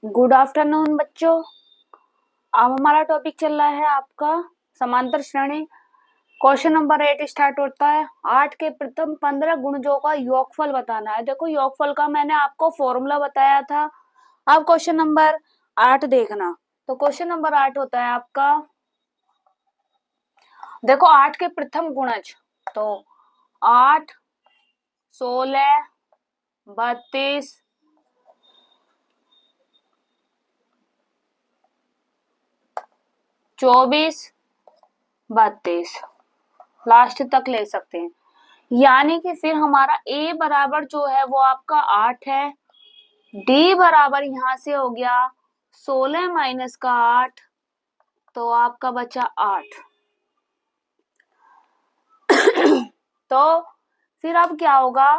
Good afternoon बच्चों। अब हमारा टॉपिक चल रहा है आपका समांतर श्रेणी। क्वेश्चन नंबर 8 स्टार्ट होता है। 8 के प्रथम 15 गुणजों का योगफल बताना है। देखो योगफल का मैंने आपको फॉर्मूला बताया था। अब क्वेश्चन नंबर 8 देखना। तो क्वेश्चन नंबर 8 होता है आपका, देखो 8 के प्रथम गुणज, तो 8, 16, 32, 24, 32 लास्ट तक ले सकते हैं। यानी कि फिर हमारा ए बराबर जो है वो आपका 8 है। डी बराबर यहां से हो गया 16 माइनस का 8, तो आपका बचा 8। तो फिर अब क्या होगा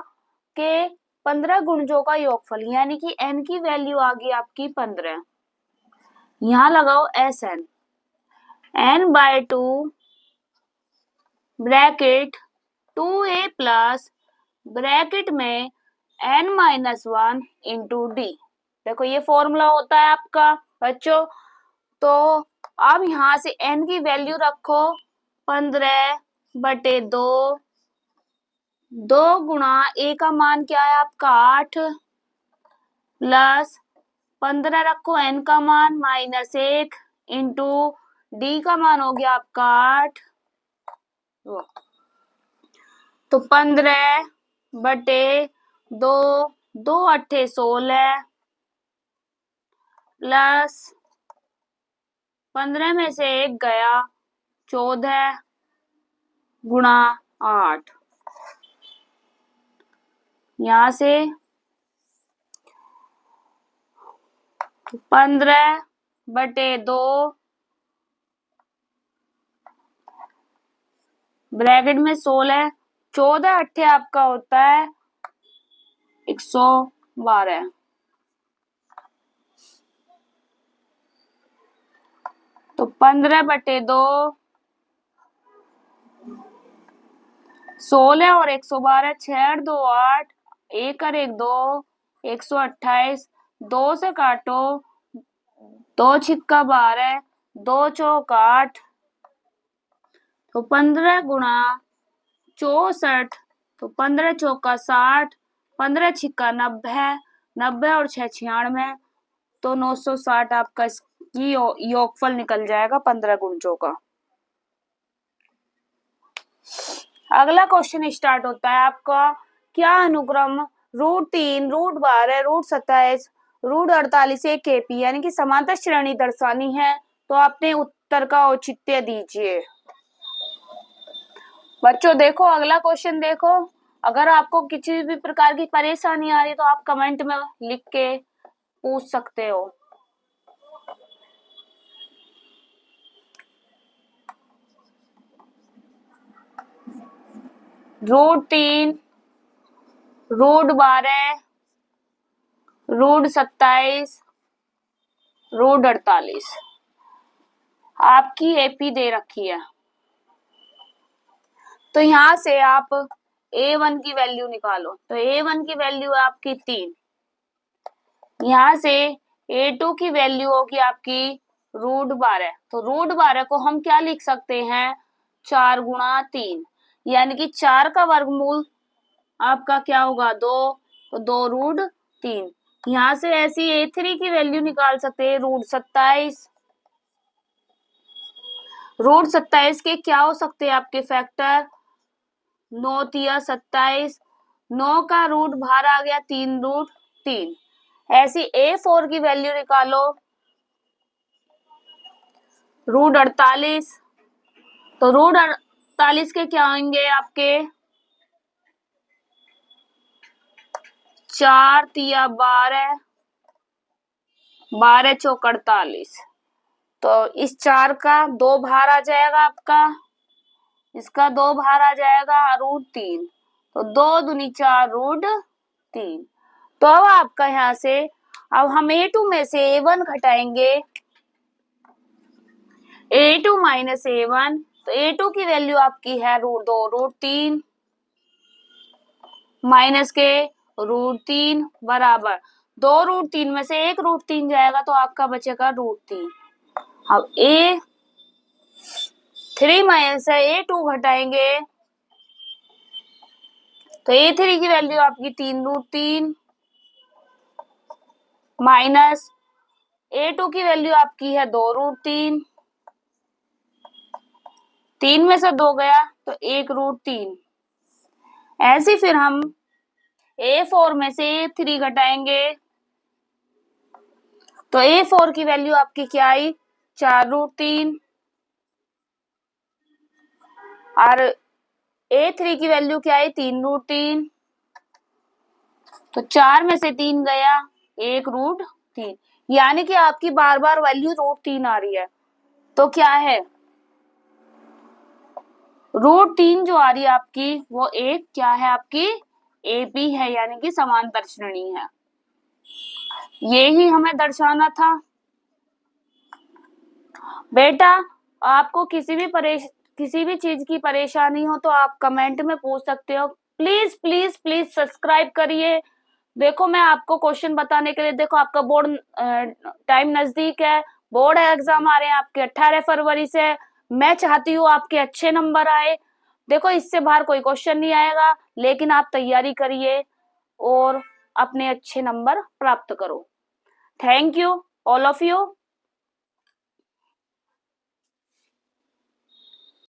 कि 15 गुणजों का योगफल, यानी कि n की वैल्यू आ गई आपकी 15। यहां लगाओ S N, n/2 bracket 2a plus bracket में n-1 इंटू डी। देखो ये फॉर्मूला होता है आपका बच्चों। तो अब यहां से n की वैल्यू रखो 15/2, 2 गुणा a का मान क्या है आपका 8, प्लस 15 रखो n का मान -1 इंटू डी का मान हो गया आपका 8। तो 15/2, 2 8 16, प्लस 15 में से 1 गया 14 गुणा 8। यहां से 15/2 ब्रैकेट में 16, 14 8 आपका होता है 112। तो 15/2, 16 और 112, 6 और 2 8, 1 और 1 2, 128, 2 से काटो, 2 छिक्का 12, 2 चौक 8, तो 15 गुणा 64, तो 15 चौका 60, 15 छिक्का 90, 90 और 6 96, तो 960 आपका इसकी योगफल निकल जाएगा 15 गुणजों का। अगला क्वेश्चन स्टार्ट होता है आपका, क्या अनुक्रम √3, √12, √27, √48 एक केपी यानी कि समांतर श्रेणी दर्शानी है। तो आपने उत्तर का औचित्य दीजिए। बच्चों देखो अगला क्वेश्चन देखो। अगर आपको किसी भी प्रकार की परेशानी आ रही तो आप कमेंट में लिख के पूछ सकते हो। √3, √12, √27, √48 आपकी एपी दे रखी है। तो यहां से आप a1 की वैल्यू निकालो। तो a1 की वैल्यू है आपकी 3। यहां से a2 की वैल्यू होगी आपकी √12। तो √12 को हम क्या लिख सकते हैं 4 गुणा 3, यानी कि 4 का वर्गमूल आपका क्या होगा 2, तो 2√3। यहां से ऐसी a3 की वैल्यू निकाल सकते हैं √27। √27 के क्या हो सकते हैं आपके फैक्टर 9 तिया 27, 9 का रूट बाहर आ गया 3√3। ऐसी a4 की वैल्यू निकालो √48। तो √48 के क्या होंगे आपके 4 तिया 12, 12 चौक 48। तो इस 4 का 2 बाहर आ जाएगा आपका, इसका 2 बाहर आ जाएगा √3। तो 2 दूनी 4 √3। तो अब आपका यहां से अब हम a2 में से a1 घटाएंगे, a2 माइनस a1। तो a2 की वैल्यू आपकी है √2√3 माइनस के √3 बराबर 2√3 में से 1√3 जाएगा तो आपका बचेगा √3। अब A3 माइनस है A2 घटाएंगे तो A3 की वैल्यू आपकी 3√3 माइनस A2 की वैल्यू आपकी है 2√3, 3 में से 2 गया तो 1√3। ऐसे फिर हम A4 में से A3 घटाएंगे तो A4 की वैल्यू आपकी क्या आई 4√3 और A3 की वैल्यू क्या आई 3√3। तो 4 में से 3 गया 1√3, यानी कि आपकी बार बार वैल्यू √3 आ रही है। तो क्या है √3 जो आ रही है आपकी वो एक क्या है आपकी AP है, यानी कि समांतर श्रेणी है। यही हमें दर्शाना था। बेटा आपको किसी भी चीज की परेशानी हो तो आप कमेंट में पूछ सकते हो। प्लीज प्लीज प्लीज सब्सक्राइब करिए। देखो मैं आपको क्वेश्चन बताने के लिए, देखो आपका बोर्ड टाइम नजदीक है, बोर्ड एग्जाम आ रहे हैं आपके 18 फरवरी से। मैं चाहती हूँ आपके अच्छे नंबर आए। देखो इससे बाहर कोई क्वेश्चन नहीं आएगा, लेकिन आप तैयारी करिए और अपने अच्छे नंबर प्राप्त करो। Thank you all of you.